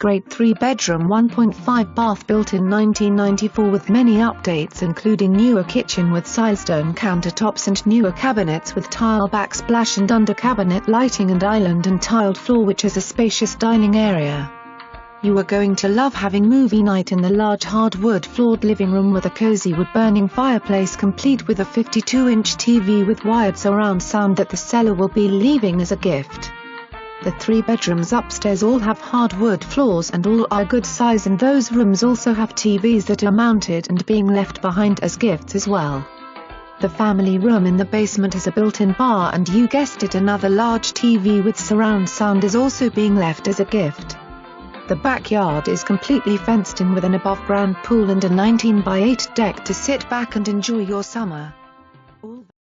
great 3-bedroom 1.5 bath built in 1994 with many updates including newer kitchen with silestone countertops and newer cabinets with tile backsplash and under cabinet lighting and island and tiled floor, which is a spacious dining area. You are going to love having movie night in the large hardwood floored living room with a cozy wood-burning fireplace complete with a 52-inch TV with wired surround sound that the seller will be leaving as a gift. The 3 bedrooms upstairs all have hardwood floors and all are good size, and those rooms also have TVs that are mounted and being left behind as gifts as well. The family room in the basement has a built-in bar, and you guessed it, another large TV with surround sound is also being left as a gift. The backyard is completely fenced in with an above-ground pool and a 19 by 8 deck to sit back and enjoy your summer.